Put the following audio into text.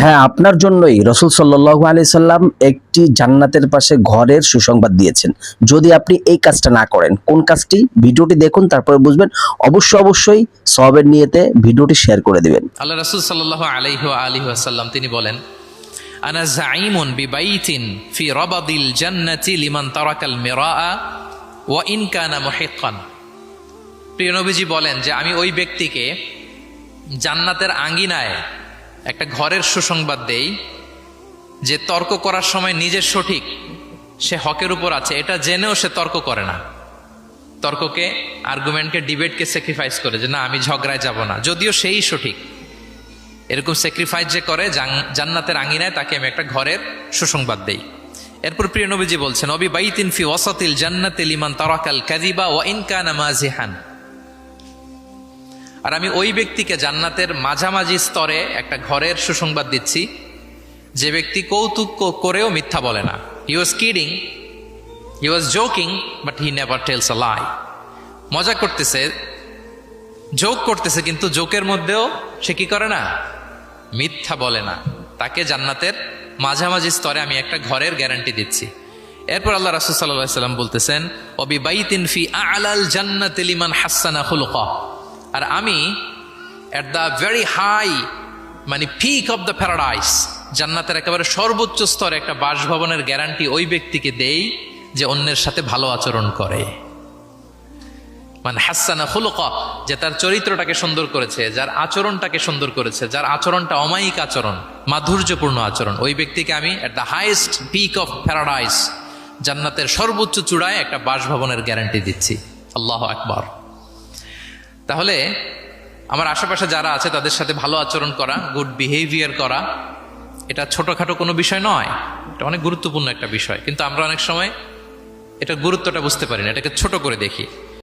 হ্যাঁ, আপনার জন্যই রাসূল সাল্লাল্লাহু আলাইহি সাল্লাম একটি জান্নাতের পাশে ঘরের সুসংবাদ দিয়েছেন। যদি আপনি এই কাজটা না করেন, কোন কাজটি? ভিডিওটি দেখুন, তারপরে বুঝবেন। অবশ্যই সওয়াবের নিয়তে ভিডিওটি শেয়ার করে দিবেন। আল্লাহ রাসূল সাল্লাল্লাহু আলাইহি ওয়া আলিহি ওয়াসাল্লাম তিনি বলেন, আনা যাঈমুন বিবাইতিন ফি রাবাদিল জান্নাতি লিমান তারাকাল মিরাআ ওয়া ইন কানা মুহিক্কান। প্রিয় নবীজি বলেন যে আমি ওই ব্যক্তিকে জান্নাতের আঙ্গিনায় একটা ঘরের সুসংবাদ দেই যে তর্ক করার সময় নিজের সঠিক, সে হকের উপর আছে, এটা জেনেও সে তর্ক করে না। তর্ককে, আর্গুমেন্টকে, ডিবেটকে স্যাক্রিফাইস করে যে না আমি ঝগড়ায় যাব না, যদিও সেই সঠিক। এরকম স্যাক্রিফাইস যে করে জান্নাতের আঙ্গিনায়, তাকে আমি একটা ঘরের সুসংবাদ দেই। এরপর প্রিয় নবীজি বলছেন, অবি বাইতিন ফি ওয়াসাতিল জান্নাতি লিমান তারাকাল কাযিবা ওয়া ইন কানা মাযিহান। আর আমি ওই ব্যক্তিকে জান্নাতের মাঝামাঝি স্তরে একটা ঘরের সুসংবাদ দিচ্ছি, যে ব্যক্তি কৌতুক করেও মিথ্যা বলে না। He was kidding, he was joking, but he never tells a lie. মজা করতেছে, জোক করতেছে, কিন্তু জোকের মধ্যেও সে কি করে না? মিথ্যা বলে না। তাকে জান্নাতের মাঝামাঝি স্তরে আমি একটা ঘরের গ্যারান্টি দিচ্ছি। এরপর আল্লাহ রাসূল সাল্লাল্লাহু আলাইহি ওয়াসাল্লাম বলতেছেন, ওবি বাইতিন ফি আ'লাল জান্নাতি লিমান হাসানা খুলুকা। আর আমি এট দ্য ভেরি হাই, মানে পিক অফ দ্য প্যারাডাইস, জান্নাতের একেবারে সর্বোচ্চ স্তরে একটা বাসভবনের গ্যারান্টি ওই ব্যক্তিকে দেই যে অন্যের সাথে ভালো আচরণ করে। মানে হাসানা খুলুকা, যে তার চরিত্রটাকে সুন্দর করেছে, যার আচরণটাকে সুন্দর করেছে, যার আচরণটা অমায়িক আচরণ, মাধুর্যপূর্ণ আচরণ, ওই ব্যক্তিকে আমি at the highest peak of paradise, জান্নাতের সর্বোচ্চ চূড়ায় একটা বাসভবনের গ্যারান্টি দিচ্ছি। আল্লাহু আকবার। তাহলে আমার আশেপাশে যারা আছে তাদের সাথে ভালো আচরণ করা, গুড বিহেভিয়ার করা, এটা ছোটখাটো কোনো বিষয় নয়, এটা অনেক গুরুত্বপূর্ণ একটা বিষয়। কিন্তু আমরা অনেক সময় এটার গুরুত্বটা বুঝতে পারি না, এটাকে ছোট করে দেখি।